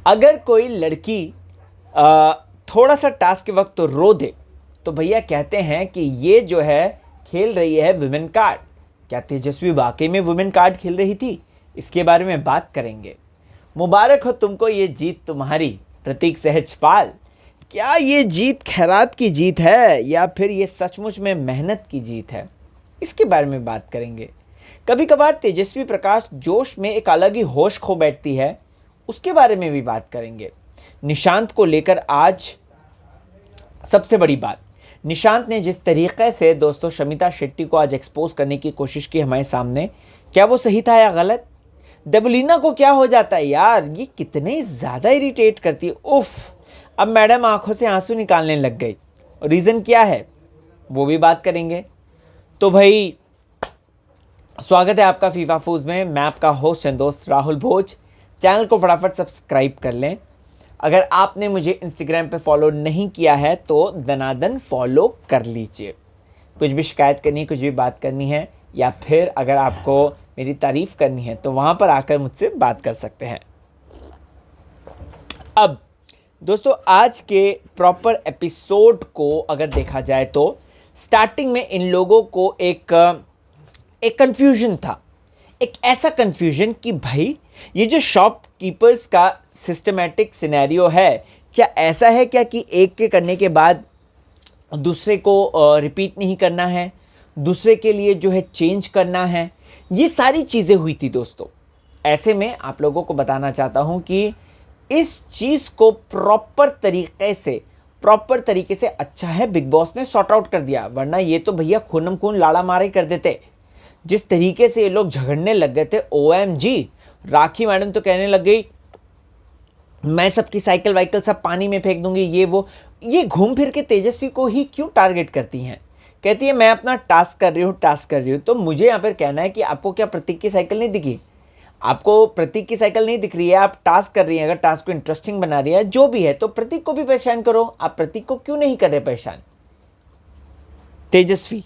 अगर कोई लड़की थोड़ा सा टास्क के वक्त तो रो दे तो भैया कहते हैं कि ये जो है खेल रही है वुमेन कार्ड। क्या तेजस्वी वाकई में वुमेन कार्ड खेल रही थी? इसके बारे में बात करेंगे। मुबारक हो तुमको ये जीत तुम्हारी, प्रतीक सहजपाल। क्या ये जीत खैरात की जीत है या फिर ये सचमुच में मेहनत की जीत है? इसके बारे में बात करेंगे। कभी कभार तेजस्वी प्रकाश जोश में एक अलग ही होश खो बैठती है, उसके बारे में भी बात करेंगे। निशांत को लेकर आज सबसे बड़ी बात, निशांत ने जिस तरीके से दोस्तों शमिता शेट्टी को आज एक्सपोज करने की कोशिश की हमारे सामने, क्या वो सही था या गलत? देवलीना को क्या हो जाता है यार, ये कितने ज़्यादा इरिटेट करती है, उफ। अब मैडम आंखों से आंसू निकालने लग गई, रीज़न क्या है वो भी बात करेंगे। तो भाई स्वागत है आपका फीफा फूज में। मैं आपका होस्ट एंड दोस्त राहुल भोज। चैनल को फटाफट सब्सक्राइब कर लें। अगर आपने मुझे इंस्टाग्राम पे फॉलो नहीं किया है तो दनादन फॉलो कर लीजिए। कुछ भी शिकायत करनी है, कुछ भी बात करनी है, या फिर अगर आपको मेरी तारीफ़ करनी है तो वहाँ पर आकर मुझसे बात कर सकते हैं। अब दोस्तों आज के प्रॉपर एपिसोड को अगर देखा जाए तो स्टार्टिंग में इन लोगों को एक कन्फ्यूजन था, एक ऐसा कन्फ्यूजन कि भाई ये जो शॉपकीपर्स का सिस्टमैटिक सिनेरियो है, क्या ऐसा है क्या कि एक के करने के बाद दूसरे को रिपीट नहीं करना है, दूसरे के लिए जो है चेंज करना है, ये सारी चीज़ें हुई थी दोस्तों। ऐसे में आप लोगों को बताना चाहता हूँ कि इस चीज़ को प्रॉपर तरीके से अच्छा है बिग बॉस ने सॉर्ट आउट कर दिया, वरना ये तो भैया खूनम खून लाड़ा मारे कर देते। जिस तरीके से ये लोग झगड़ने लग गए थे, OMG। राखी मैडम तो कहने लग गई मैं सबकी साइकिल वाइकल सब पानी में फेंक दूंगी, ये घूम फिर के तेजस्वी को ही क्यों टारगेट करती हैं? कहती है मैं अपना टास्क कर रही हूँ। तो मुझे यहाँ पर कहना है कि आपको क्या प्रतीक की साइकिल नहीं दिखी? आपको प्रतीक की साइकिल नहीं दिख रही है, आप टास्क कर रही हैं। अगर टास्क को इंटरेस्टिंग बना रही है, जो भी है, तो प्रतीक को भी परेशान करो। आप प्रतीक को क्यों नहीं कर रहे परेशान? तेजस्वी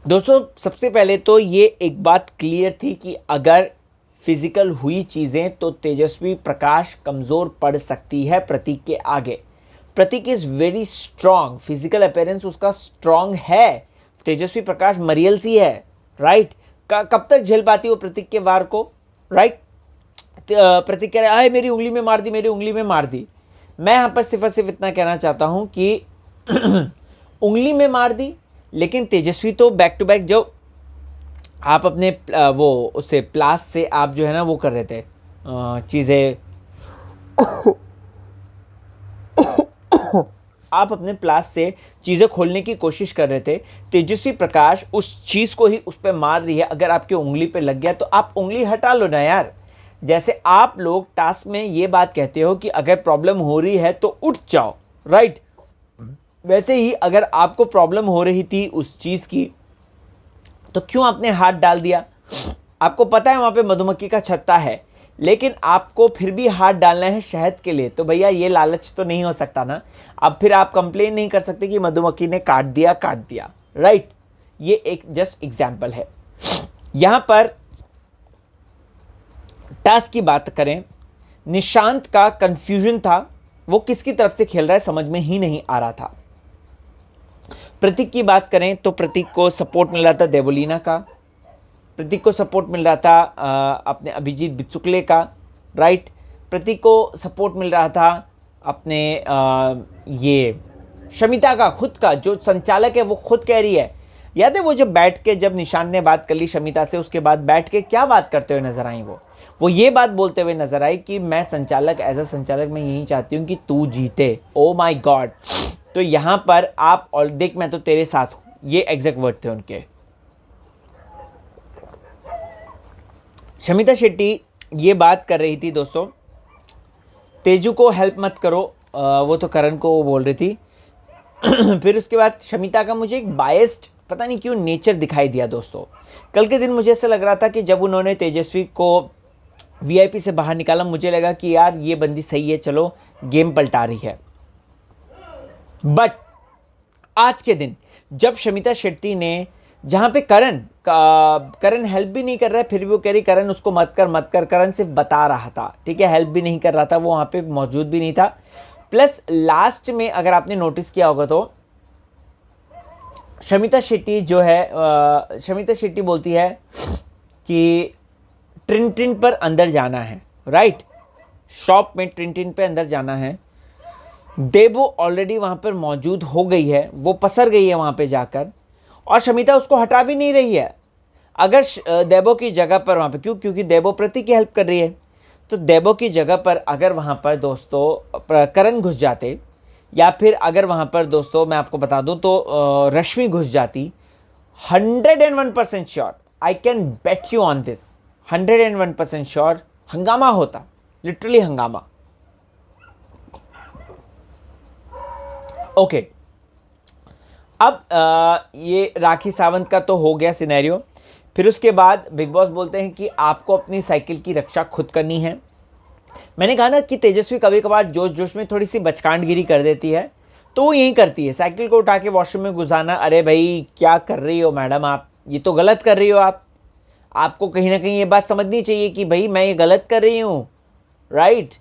दोस्तों सबसे पहले तो ये एक बात क्लियर थी कि अगर फिजिकल हुई चीज़ें तो तेजस्वी प्रकाश कमज़ोर पड़ सकती है प्रतीक के आगे। Prateek is very strong, physical appearance उसका स्ट्रांग है। तेजस्वी प्रकाश मरियल सी है, राइट। कब तक झेल पाती वो प्रतीक के वार को, राइट। प्रतीक कह रहा है मेरी उंगली में मार दी। मैं यहाँ पर सिर्फ इतना कहना चाहता हूँ कि उंगली में मार दी, लेकिन तेजस्वी तो बैक टू बैक जो आप अपने वो उससे प्लास से आप जो है ना वो कर रहे थे चीज़ें आप अपने प्लास से चीज़ें खोलने की कोशिश कर रहे थे। तेजस्वी प्रकाश उस चीज़ को ही उस पर मार रही है। अगर आपके उंगली पे लग गया तो आप उंगली हटा लो ना यार। जैसे आप लोग टास्क में ये बात कहते हो कि अगर प्रॉब्लम हो रही है तो उठ जाओ, राइट। वैसे ही अगर आपको प्रॉब्लम हो रही थी उस चीज़ की तो क्यों आपने हाथ डाल दिया? आपको पता है वहाँ पे मधुमक्खी का छत्ता है, लेकिन आपको फिर भी हाथ डालना है शहद के लिए। तो भैया ये लालच तो नहीं हो सकता ना। अब फिर आप कंप्लेन नहीं कर सकते कि मधुमक्खी ने काट दिया, राइट। ये एक जस्ट एग्जाम्पल है। यहाँ पर टास्क की बात करें, निशांत का कंफ्यूजन था, वो किसकी तरफ से खेल रहा है समझ में ही नहीं आ रहा था। प्रतीक की बात करें तो प्रतीक को सपोर्ट मिल रहा था देवलीना का, प्रतीक को सपोर्ट मिल रहा था अपने अभिजीत बिचुकले का, राइट। प्रतीक को सपोर्ट मिल रहा था अपने ये शमिता का, खुद का जो संचालक है वो खुद कह रही है। याद है वो जो बैठ के जब निशांत ने बात कर ली शमिता से, उसके बाद बैठ के क्या बात करते हुए नजर आई? वो ये बात बोलते हुए नजर आई कि मैं संचालक, एज अ संचालक मैं यही चाहती हूँ कि तू जीते। Oh my God. तो यहाँ पर आप और देख मैं तो तेरे साथ हूँ, ये एग्जैक्ट वर्ड थे उनके। शमिता शेट्टी ये बात कर रही थी दोस्तों, तेजू को हेल्प मत करो, वो तो करण को वो बोल रही थी। फिर उसके बाद शमिता का मुझे एक बायस्ड पता नहीं क्यों नेचर दिखाई दिया दोस्तों। कल के दिन मुझे ऐसा लग रहा था कि जब उन्होंने तेजस्वी को VIP से बाहर निकाला, मुझे लगा कि यार ये बंदी सही है, चलो गेम पलटा रही है। बट आज के दिन जब शमिता शेट्टी ने जहाँ पे करण हेल्प भी नहीं कर रहा है, फिर भी वो कह रही करण उसको मत कर। करण सिर्फ बता रहा था, ठीक है, हेल्प भी नहीं कर रहा था, वो वहाँ पे मौजूद भी नहीं था। प्लस लास्ट में अगर आपने नोटिस किया होगा तो शमिता शेट्टी बोलती है कि ट्रिन पर अंदर जाना है, राइट, शॉप में ट्रिन पे अंदर जाना है। देबो ऑलरेडी वहाँ पर मौजूद हो गई है, वो पसर गई है वहाँ पे जाकर, और शमिता उसको हटा भी नहीं रही है। अगर देबो की जगह पर वहाँ पे क्योंकि देबो प्रतीक की हेल्प कर रही है, तो देबो की जगह पर अगर वहाँ पर दोस्तों करण घुस जाते, या फिर अगर वहाँ पर दोस्तों मैं आपको बता दूँ तो रश्मि घुस जाती, 101% sure, I can bet you on this, 101% sure हंगामा होता, लिटरली हंगामा। ओके, अब ये राखी सावंत का तो हो गया सिनेरियो। फिर उसके बाद बिग बॉस बोलते हैं कि आपको अपनी साइकिल की रक्षा खुद करनी है। मैंने कहा ना कि तेजस्वी कभी कभार जोश जोश में थोड़ी सी बचकांडगिरी कर देती है, तो वो यही करती है, साइकिल को उठा के वॉशरूम में घुसाना। अरे भाई क्या कर रही हो मैडम, आप ये तो गलत कर रही हो। आपको कहीं ना कहीं ये बात समझनी चाहिए कि भाई मैं ये गलत कर रही हूँ, राइट।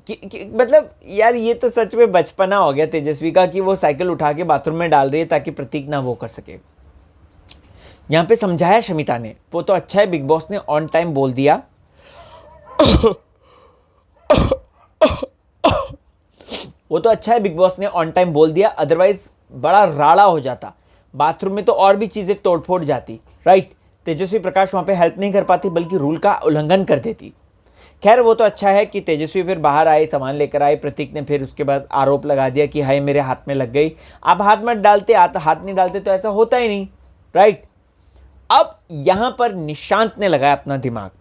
मतलब यार ये तो सच में बचपना हो गया तेजस्वी का कि वो साइकिल उठा के बाथरूम में डाल रही है ताकि प्रतीक ना वो कर सके। यहाँ पे समझाया शमिता ने, वो तो अच्छा है बिग बॉस ने ऑन टाइम बोल दिया। वो तो अच्छा है बिग बॉस ने ऑन टाइम बोल दिया, अदरवाइज बड़ा राड़ा हो जाता बाथरूम में, तो और भी चीज़ें तोड़फोड़ जाती, राइट। तेजस्वी प्रकाश वहाँ पे हेल्प नहीं कर पाती बल्कि रूल का उल्लंघन कर देती। खैर वो तो अच्छा है कि तेजस्वी फिर बाहर आए, सामान लेकर आए। प्रतीक ने फिर उसके बाद आरोप लगा दिया कि हाय मेरे हाथ में लग गई। आप हाथ मत डालते, हाथ नहीं डालते तो ऐसा होता ही नहीं, राइट। अब यहां पर निशांत ने लगाया अपना दिमाग।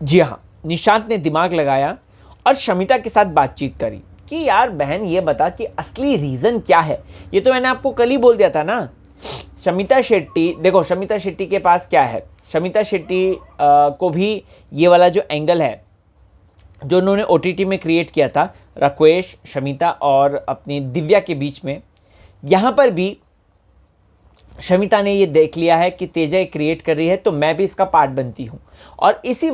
जी हाँ, निशांत ने दिमाग लगाया और शमिता के साथ बातचीत करी कि यार बहन ये बता कि असली रीजन क्या है। ये तो मैंने आपको कल ही बोल दिया था ना। शमिता शेट्टी, देखो शमिता शेट्टी के पास क्या है, शमिता शेट्टी को भी ये वाला जो एंगल है जो उन्होंने ओटीटी में क्रिएट किया था, राकेश, शमिता और अपनी दिव्या के बीच में, यहाँ पर भी शमिता ने ये देख लिया है कि तेजा क्रिएट कर रही है तो मैं भी इसका पार्ट बनती हूँ, और इसी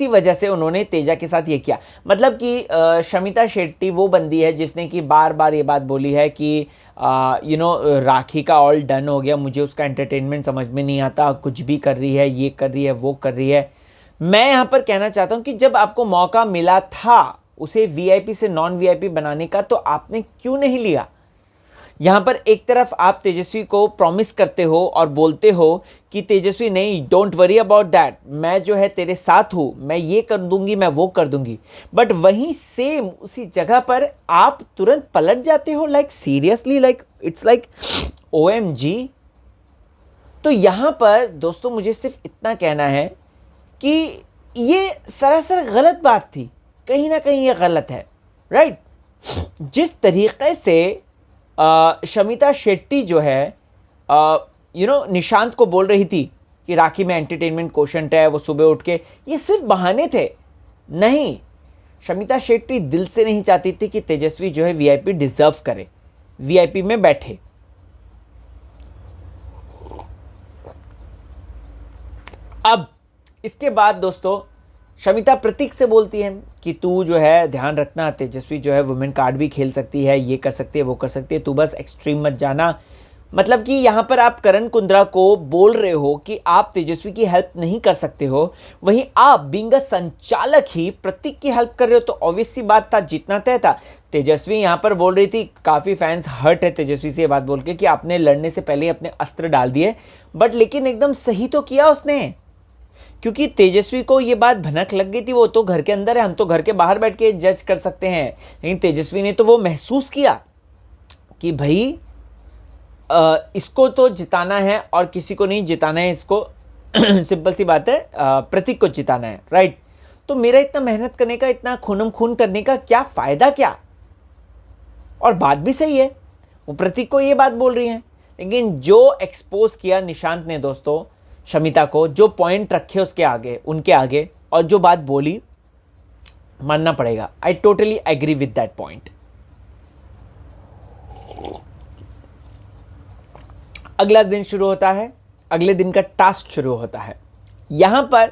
वजह से उन्होंने तेजा के साथ ये किया। मतलब कि शमिता शेट्टी वो बंदी है जिसने कि बार बार ये बात बोली है कि राखी का ऑल डन हो गया, मुझे उसका एंटरटेनमेंट समझ में नहीं आता, कुछ भी कर रही है, ये कर रही है, वो कर रही है। मैं यहाँ पर कहना चाहता हूँ कि जब आपको मौका मिला था उसे वीआईपी से नॉन वीआईपी बनाने का, तो आपने क्यों नहीं लिया। यहाँ पर एक तरफ आप तेजस्वी को प्रॉमिस करते हो और बोलते हो कि तेजस्वी नहीं, डोंट वरी अबाउट दैट, मैं जो है तेरे साथ हूँ, मैं ये कर दूंगी, मैं वो कर दूंगी। बट वहीं सेम उसी जगह पर आप तुरंत पलट जाते हो, like seriously, like it's like OMG। तो यहाँ पर दोस्तों मुझे सिर्फ इतना कहना है कि ये सरासर गलत बात थी, कहीं ना कहीं ये गलत है, राइट। जिस तरीके से शमिता शेट्टी जो है निशांत को बोल रही थी कि राखी में एंटरटेनमेंट कोशंट है, वो सुबह उठ के, ये सिर्फ बहाने थे। नहीं, शमिता शेट्टी दिल से नहीं चाहती थी कि तेजस्वी जो है वीआईपी डिजर्व करे, वीआईपी में बैठे। अब इसके बाद दोस्तों शमिता प्रतीक से बोलती है कि तू जो है ध्यान रखना, तेजस्वी जो है वुमेन कार्ड भी खेल सकती है, ये कर सकती है, वो कर सकती है, तू बस एक्सट्रीम मत जाना। मतलब कि यहाँ पर आप करण कुंद्रा को बोल रहे हो कि आप तेजस्वी की हेल्प नहीं कर सकते हो, वहीं आप बीइंग अ संचालक ही प्रतीक की हेल्प कर रहे हो, तो ऑब्वियस सी बात था, जीतना तय था। तेजस्वी यहाँ पर बोल रही थी, काफ़ी फैंस हर्ट है तेजस्वी से ये बात बोल के कि आपने लड़ने से पहले अपने अस्त्र डाल दिए, बट लेकिन एकदम सही तो किया उसने, क्योंकि तेजस्वी को ये बात भनक लग गई थी। वो तो घर के अंदर है, हम तो घर के बाहर बैठ के जज कर सकते हैं, लेकिन तेजस्वी ने तो वो महसूस किया कि भाई इसको तो जिताना है और किसी को नहीं जिताना है, इसको सिंपल सी बात है, प्रतीक को जिताना है, राइट। तो मेरा इतना मेहनत करने का, इतना खूनम खून करने का क्या फ़ायदा क्या। और बात भी सही है, वो प्रतीक को ये बात बोल रही हैं, लेकिन जो एक्सपोज किया निशांत ने दोस्तों शमिता को, जो पॉइंट रखे उसके आगे, उनके आगे, और जो बात बोली, मानना पड़ेगा। I totally agree with that point. अगला दिन शुरू होता है, अगले दिन का टास्क शुरू होता है। यहाँ पर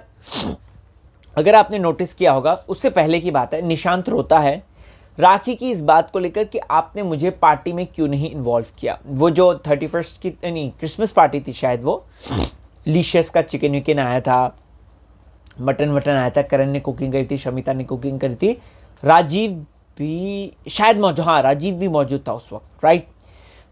अगर आपने नोटिस किया होगा, उससे पहले की बात है, निशांत रोता है राखी की इस बात को लेकर कि आपने मुझे पार्टी में क्यों नहीं इन्वॉल्व किया। वो जो 31st की नहीं क्रिसमस पार्टी थी शायद, वो लिशियस का चिकन विकन आया था, मटन वटन आया था, करण ने कुकिंग करी थी, शमिता ने कुकिंग करी थी, राजीव भी शायद मौजूद, हाँ राजीव भी मौजूद था उस वक्त, राइट।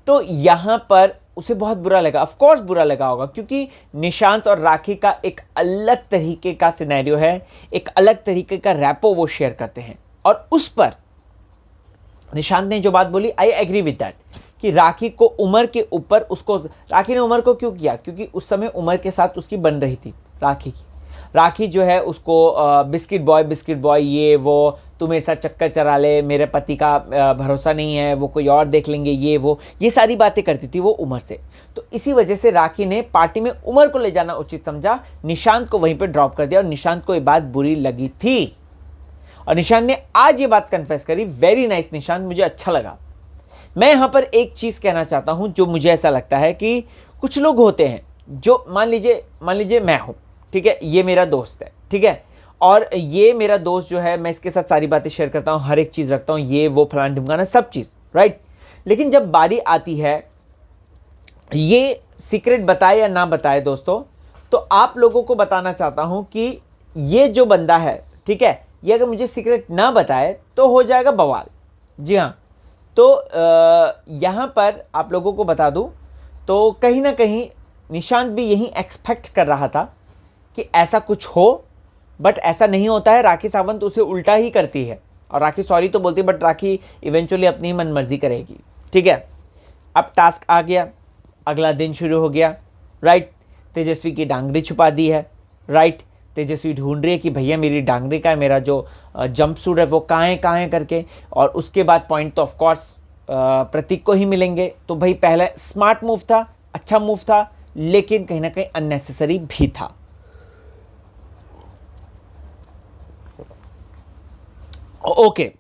तो यहाँ पर उसे बहुत बुरा लगा, ऑफ कोर्स बुरा लगा होगा, क्योंकि निशांत और राखी का एक अलग तरीके का सिनेरियो है, एक अलग तरीके का रैपो वो शेयर करते हैं। और उस पर निशांत ने जो बात बोली, आई एग्री विद दैट, कि राखी को उमर के ऊपर, उसको राखी ने उमर को क्यों किया, क्योंकि उस समय उमर के साथ उसकी बन रही थी राखी की। राखी जो है उसको बिस्किट बॉय ये वो, तू मेरे साथ चक्कर चला ले, मेरे पति का भरोसा नहीं है, वो कोई और देख लेंगे, ये सारी बातें करती थी वो उमर से। तो इसी वजह से राखी ने पार्टी में उमर को ले जाना उचित समझा, निशांत को वहीं पे ड्रॉप कर दिया, और निशांत को ये बात बुरी लगी थी और निशांत ने आज ये बात कन्फेस करी। वेरी नाइस निशांत, मुझे अच्छा लगा। मैं यहाँ पर एक चीज़ कहना चाहता हूँ, जो मुझे ऐसा लगता है कि कुछ लोग होते हैं जो मान लीजिए मैं हूँ, ठीक है, ये मेरा दोस्त है, ठीक है, और ये मेरा दोस्त जो है, मैं इसके साथ सारी बातें शेयर करता हूँ, हर एक चीज़ रखता हूँ, ये वो फलाना ढिमकाना सब चीज़, राइट। लेकिन जब बारी आती है ये सीक्रेट बताए या ना बताए दोस्तों, तो आप लोगों को बताना चाहता हूँ कि ये जो बंदा है, ठीक है, ये अगर मुझे सीक्रेट ना बताए तो हो जाएगा बवाल। जी हाँ, तो यहाँ पर आप लोगों को बता दूँ तो कहीं ना कहीं निशांत भी यही एक्सपेक्ट कर रहा था कि ऐसा कुछ हो, बट ऐसा नहीं होता है। राखी सावंत उसे उल्टा ही करती है, और राखी सॉरी तो बोलती है, बट राखी इवेंचुअली अपनी मन मर्जी करेगी, ठीक है। अब टास्क आ गया, अगला दिन शुरू हो गया, राइट। तेजस्वी की डांगरी छुपा दी है, राइट। तेजस्वी ढूंढ रही है कि भैया मेरी डांगरी का है, मेरा जो जंप सूट है वो कहाँ है करके। और उसके बाद पॉइंट तो ऑफकोर्स प्रतीक को ही मिलेंगे। तो भाई पहला स्मार्ट मूव था, अच्छा मूव था, लेकिन कहीं ना कहीं अननेसेसरी भी था। ओके,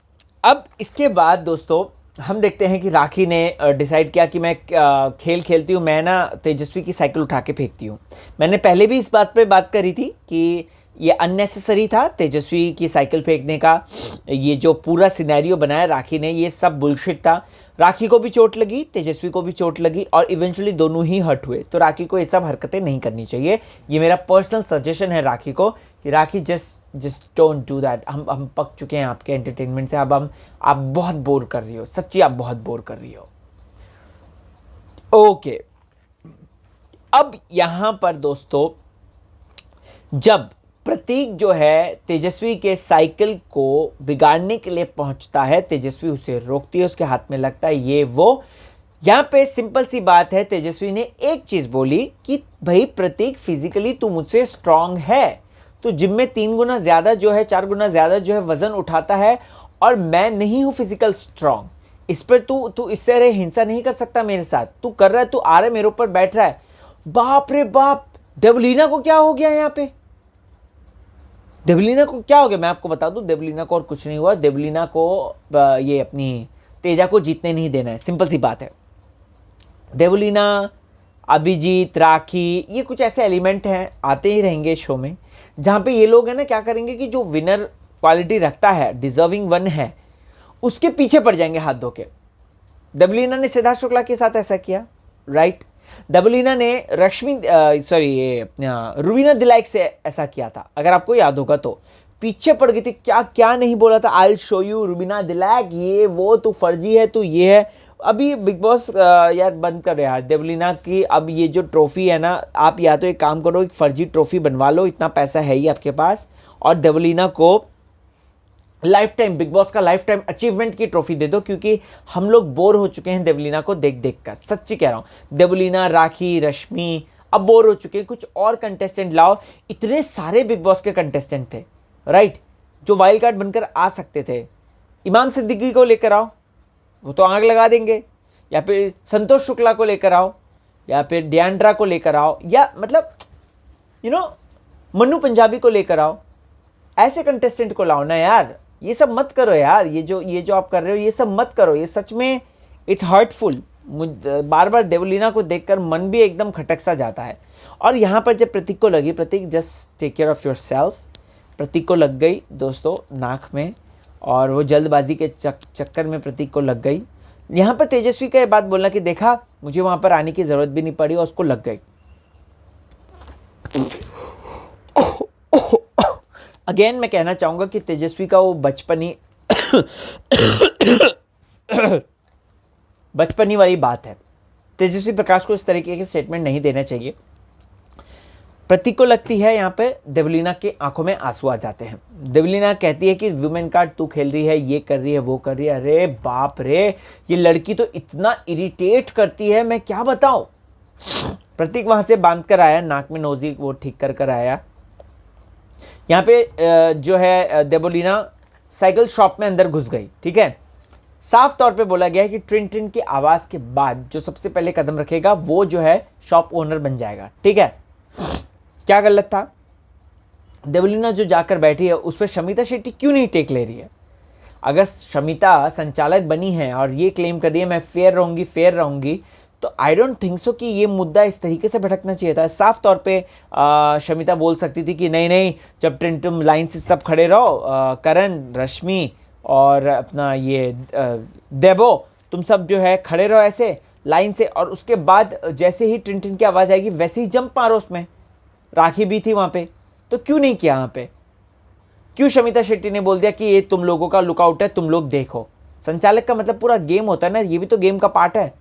अब इसके बाद दोस्तों हम देखते हैं कि राखी ने डिसाइड किया कि मैं खेल खेलती हूँ, मैं ना तेजस्वी की साइकिल उठा के फेंकती हूँ। मैंने पहले भी इस बात पे बात करी थी कि ये अननेसेसरी था तेजस्वी की साइकिल फेंकने का। ये जो पूरा सिनेरियो बनाया राखी ने, ये सब बुलशिट था। राखी को भी चोट लगी, तेजस्वी को भी चोट लगी, और इवेंचुअली दोनों ही हर्ट हुए। तो राखी को ये सब हरकतें नहीं करनी चाहिए। ये मेरा पर्सनल सजेशन है राखी को कि राखी जस्ट डोंट डू दैट। हम पक चुके हैं आपके एंटरटेनमेंट से। अब आप बहुत बोर कर रही हो, सच्ची आप बहुत बोर कर रही हो। ओके, अब यहां पर दोस्तों जब प्रतीक जो है तेजस्वी के साइकिल को बिगाड़ने के लिए पहुंचता है, तेजस्वी उसे रोकती है, उसके हाथ में लगता है ये वो। यहां पे सिंपल सी बात है, तेजस्वी ने एक चीज बोली कि भाई प्रतीक फिजिकली तू मुझसे स्ट्रांग है, तो जिम में 3 गुना ज्यादा जो है, 4 गुना ज्यादा जो है वजन उठाता है, और मैं नहीं हूं फिजिकल स्ट्रांग। इस पर तू इस तरह हिंसा नहीं कर सकता मेरे साथ। तू कर रहा है, तू आ रहा है मेरे ऊपर बैठ रहा है। बाप रे बाप, देवलीना को क्या हो गया यहाँ पे? देवलीना को क्या हो गया? मैं आपको बता दूं, देवलीना को और कुछ नहीं हुआ। देवलीना को ये अपनी तेजा को जीतने नहीं देना है, सिंपल सी बात है। देवलीना, अभिजीत, राखी, ये कुछ ऐसे एलिमेंट हैं, आते ही रहेंगे शो में, जहाँ पे ये लोग है ना क्या करेंगे कि जो विनर क्वालिटी रखता है, डिजर्विंग वन है, उसके पीछे पड़ जाएंगे हाथ धो के। देवलीना ने सिद्धार्थ शुक्ला के साथ ऐसा किया, राइट। देवलीना ने रुबीना दिलाइक से ऐसा किया था, अगर आपको याद होगा तो। पीछे पड़ गई थी, क्या क्या नहीं बोला था, I will show you Rubina Dilaik, ये वो, तू फर्जी है, तू ये है। अभी बिग बॉस यार बंद कर यार देवलीना की। अब ये जो ट्रॉफी है ना, आप या तो एक काम करो, एक फर्जी ट्रॉफी बनवा लो, इतना पैसा है ही आपके पास, और देवलीना को लाइफ टाइम बिग बॉस का लाइफ टाइम अचीवमेंट की ट्रॉफी दे दो, क्योंकि हम लोग बोर हो चुके हैं देवलीना को देख देख कर। सच्ची कह रहा हूँ, देवलीना, राखी, रश्मि अब बोर हो चुके हैं। कुछ और कंटेस्टेंट लाओ। इतने सारे बिग बॉस के कंटेस्टेंट थे, राइट, जो वाइल्ड कार्ड बनकर आ सकते थे। इमाम सिद्दीकी को लेकर आओ, वो तो आग लगा देंगे, या फिर संतोष शुक्ला को लेकर आओ, या फिर डियांड्रा को लेकर आओ, या मतलब मन्नू पंजाबी को लेकर आओ। ऐसे कंटेस्टेंट को लाओ ना यार। ये सब मत करो यार, ये जो आप कर रहे हो ये सब मत करो। ये सच में इट्स हर्टफुल, बार बार देवलीना को देखकर मन भी एकदम खटक सा जाता है। और यहाँ पर जब प्रतीक को लगी, Prateek just take care of yourself, Prateek को लग गई दोस्तों नाक में, और वो जल्दबाजी के चक्कर में प्रतीक को लग गई। यहाँ पर तेजस्वी का ये बात बोलना कि देखा मुझे वहाँ पर आने की ज़रूरत भी नहीं पड़ी और उसको लग गई। अगेन मैं कहना चाहूँगा कि तेजस्वी का वो बचपनी बचपनी वाली बात है। तेजस्वी प्रकाश को इस तरीके के स्टेटमेंट नहीं देना चाहिए। प्रतीक को लगती है, यहाँ पे देवलीना के आंखों में आंसू आ जाते हैं। देवलीना कहती है कि वुमेन कार्ड तू खेल रही है, ये कर रही है, वो कर रही है। अरे बाप रे, ये लड़की तो इतना इरिटेट करती है, मैं क्या बताऊं। प्रतीक वहां से बांध कर आया, नाक में नोजी वो ठीक कर आया। यहाँ पे जो है देवलीना साइकिल शॉप में अंदर घुस गई। ठीक है, साफ तौर पे बोला गया है कि ट्रिन ट्रिन की आवाज़ के बाद जो सबसे पहले कदम रखेगा वो जो है शॉप ओनर बन जाएगा। ठीक है, क्या गलत था। देवलीना जो जाकर बैठी है उस पर शमिता शेट्टी क्यों नहीं टेक ले रही है। अगर शमिता संचालक बनी है और ये क्लेम कर रही है मैं फेयर रहूंगी, तो आई डोंट थिंक सो कि ये मुद्दा इस तरीके से भटकना चाहिए था। साफ तौर पे शमिता बोल सकती थी कि नहीं, जब तुम लाइन से सब खड़े रहो, करण, रश्मि और अपना ये देबो, तुम सब जो है खड़े रहो ऐसे लाइन से, और उसके बाद जैसे ही टिन की आवाज़ आएगी वैसे ही जंप मारो उसमें। राखी भी थी वहाँ पे, तो क्यों नहीं किया वहाँ पे। क्यों शमिता शेट्टी ने बोल दिया कि ये तुम लोगों का लुकआउट है, तुम लोग देखो। संचालक का मतलब पूरा गेम होता है ना, ये भी तो गेम का पार्ट है।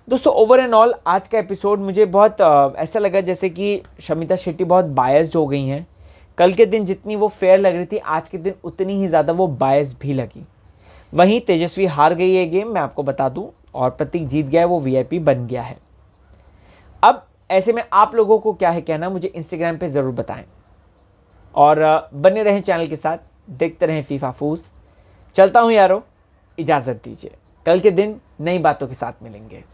दोस्तों ओवर एंड ऑल आज का एपिसोड मुझे बहुत ऐसा लगा जैसे कि शमिता शेट्टी बहुत बायस्ड हो गई हैं। कल के दिन जितनी वो फेयर लग रही थी, आज के दिन उतनी ही ज़्यादा वो बायस भी लगी। वहीं तेजस्वी हार गई है गेम, मैं आपको बता दूं, और प्रतीक जीत गया है, वो वीआईपी बन गया है। अब ऐसे में आप लोगों को क्या है कहना, मुझे इंस्टाग्राम पे ज़रूर बताएं, और बने रहें चैनल के साथ, देखते रहें फीफा फूस। चलता हूँ यारो, इजाज़त दीजिए, कल के दिन नई बातों के साथ मिलेंगे।